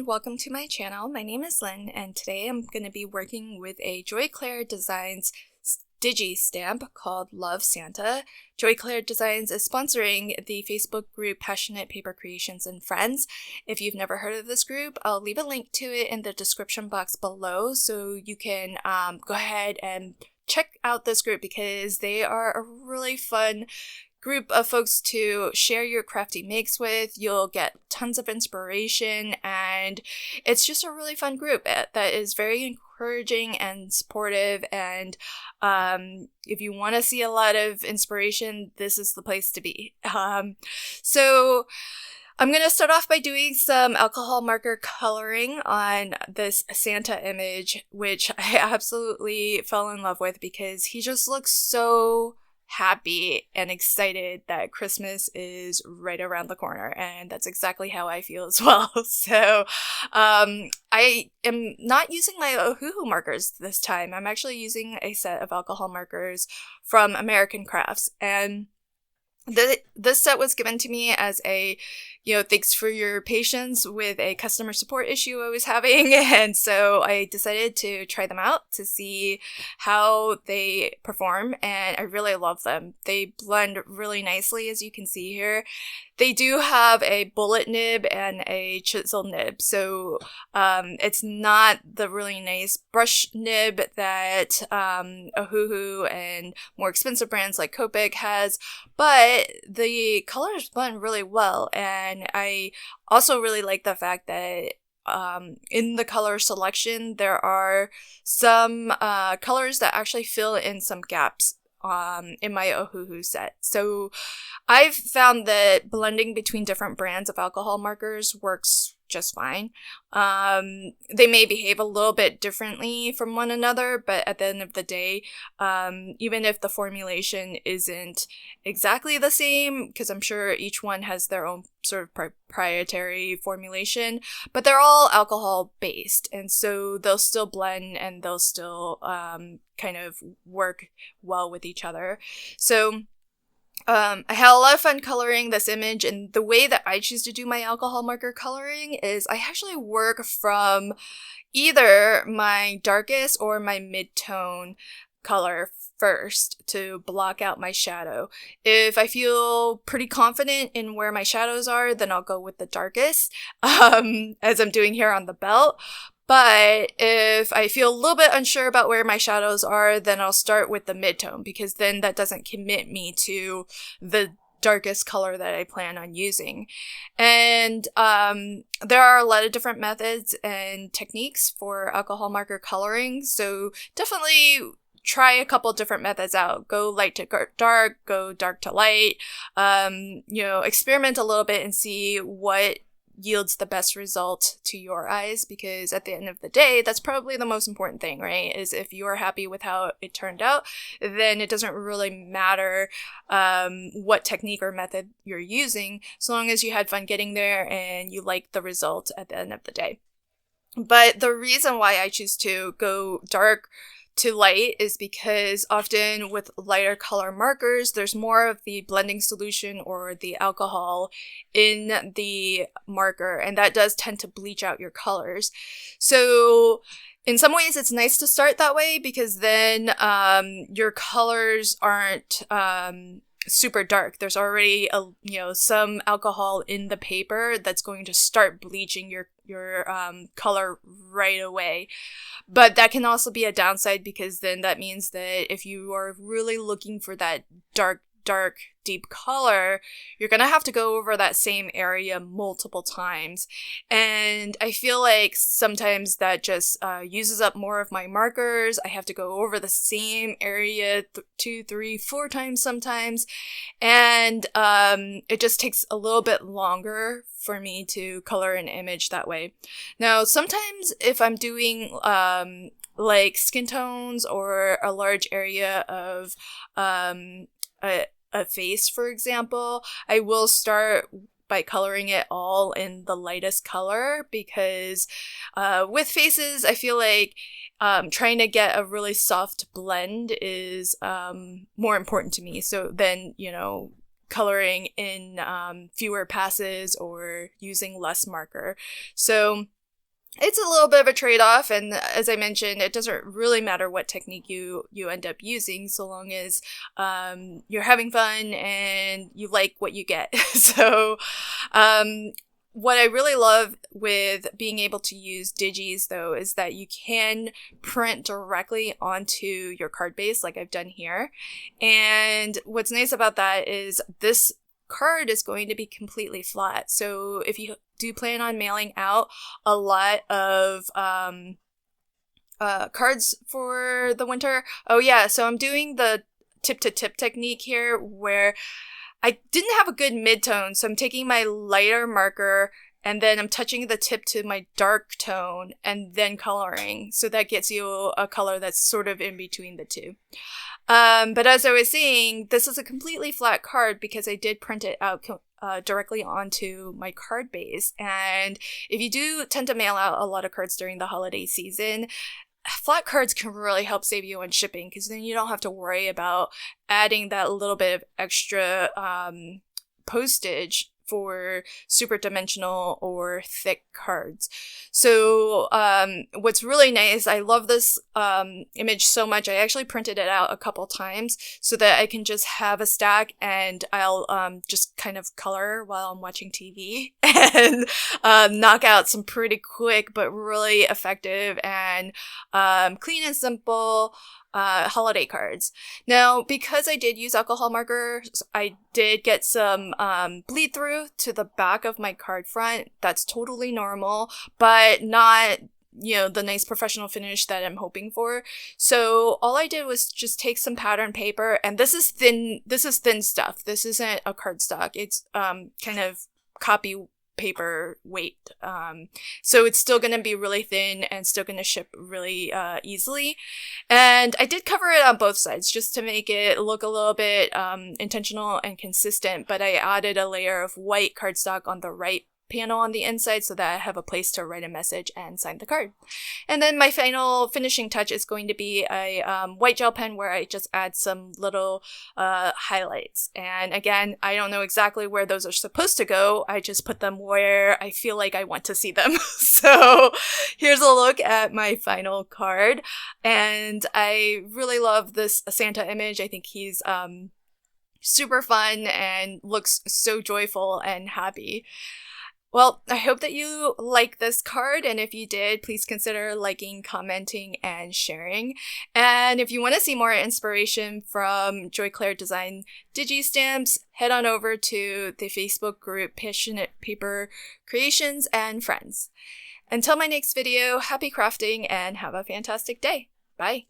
everyone, welcome to my channel. My name is Lynn, and today I'm going to be working with a Clair Designs digi stamp called Love Santa. Clair Designs is sponsoring the Facebook group Passionate Paper Creations and Friends. If you've never heard of this group, I'll leave a link to it in the description box below so you can go ahead and check out this group because they are a really fun group of folks to share your crafty makes with. You'll get tons of inspiration, and it's just a really fun group that is very encouraging and supportive, and if you want to see a lot of inspiration, this is the place to be. So I'm going to start off by doing some alcohol marker coloring on this Santa image, which I absolutely fell in love with because he just looks so happy and excited that Christmas is right around the corner, and that's exactly how I feel as well. So I am not using my Ohuhu markers this time. I'm actually using a set of alcohol markers from American Crafts, and this set was given to me as a, thanks for your patience with a customer support issue I was having. And so I decided to try them out to see how they perform. And I really love them. They blend really nicely, as you can see here. They do have a bullet nib and a chisel nib. So it's not the really nice brush nib that Ohuhu and more expensive brands like Copic has, but the colors blend really well. And I also really like the fact that in the color selection, there are some colors that actually fill in some gaps in my Ohuhu set. So I've found that blending between different brands of alcohol markers works just fine. They may behave a little bit differently from one another, but at the end of the day, even if the formulation isn't exactly the same, because I'm sure each one has their own sort of proprietary formulation, but they're all alcohol based, and so they'll still blend and they'll still kind of work well with each other. So I had a lot of fun coloring this image, and the way that I choose to do my alcohol marker coloring is I actually work from either my darkest or my mid-tone color first to block out my shadow. If I feel pretty confident in where my shadows are, then I'll go with the darkest, as I'm doing here on the belt. But if I feel a little bit unsure about where my shadows are, then I'll start with the mid-tone, because then that doesn't commit me to the darkest color that I plan on using. And there are a lot of different methods and techniques for alcohol marker coloring, so definitely try a couple different methods out. Go light to dark, go dark to light, experiment a little bit and see what yields the best result to your eyes, because at the end of the day, that's probably the most important thing, right? Is if you're happy with how it turned out, then it doesn't really matter what technique or method you're using, as long as you had fun getting there and you like the result at the end of the day. But the reason why I choose to go dark to light is because often with lighter color markers, there's more of the blending solution or the alcohol in the marker, and that does tend to bleach out your colors. So in some ways, it's nice to start that way, because then your colors aren't super dark. There's already some alcohol in the paper that's going to start bleaching your color right away. But that can also be a downside, because then that means that if you are really looking for that dark deep color, you're gonna have to go over that same area multiple times, and I feel like sometimes that just uses up more of my markers. I have to go over the same area 2, 3, 4 times sometimes, and it just takes a little bit longer for me to color an image that way. Now, sometimes if I'm doing like skin tones or a large area of a face, for example, I will start by coloring it all in the lightest color, because with faces, I feel like trying to get a really soft blend is more important to me. So then, coloring in fewer passes or using less marker. So it's a little bit of a trade-off, and as I mentioned, it doesn't really matter what technique you end up using, so long as you're having fun and you like what you get. So what I really love with being able to use digis, though, is that you can print directly onto your card base like I've done here. And what's nice about that is this card is going to be completely flat. So if you do plan on mailing out a lot of cards for the winter, oh yeah, so I'm doing the tip-to-tip technique here where I didn't have a good mid-tone, so I'm taking my lighter marker and then I'm touching the tip to my dark tone and then coloring. So that gets you a color that's sort of in between the two. But as I was saying, this is a completely flat card because I did print it out directly onto my card base. And if you do tend to mail out a lot of cards during the holiday season, flat cards can really help save you on shipping because then you don't have to worry about adding that little bit of extra postage for super dimensional or thick cards. So what's really nice, I love this image so much, I actually printed it out a couple times so that I can just have a stack and I'll just kind of color while I'm watching TV and knock out some pretty quick but really effective and clean and simple holiday cards. Now, because I did use alcohol markers, I did get some bleed through to the back of my card front. That's totally normal, but not, you know, the nice professional finish that I'm hoping for. So all I did was just take some pattern paper, and this is thin stuff. This isn't a cardstock. It's kind of copy paper weight. So it's still going to be really thin and still going to ship really easily. And I did cover it on both sides just to make it look a little bit intentional and consistent, but I added a layer of white cardstock on the right panel on the inside so that I have a place to write a message and sign the card. And then my final finishing touch is going to be a white gel pen where I just add some little highlights. And again, I don't know exactly where those are supposed to go. I just put them where I feel like I want to see them. So here's a look at my final card. And I really love this Santa image. I think he's super fun and looks so joyful and happy. Well, I hope that you like this card, and if you did, please consider liking, commenting, and sharing. And if you want to see more inspiration from Joy Clair Design Digi-Stamps, head on over to the Facebook group Passionate Paper Creations and Friends. Until my next video, happy crafting and have a fantastic day. Bye!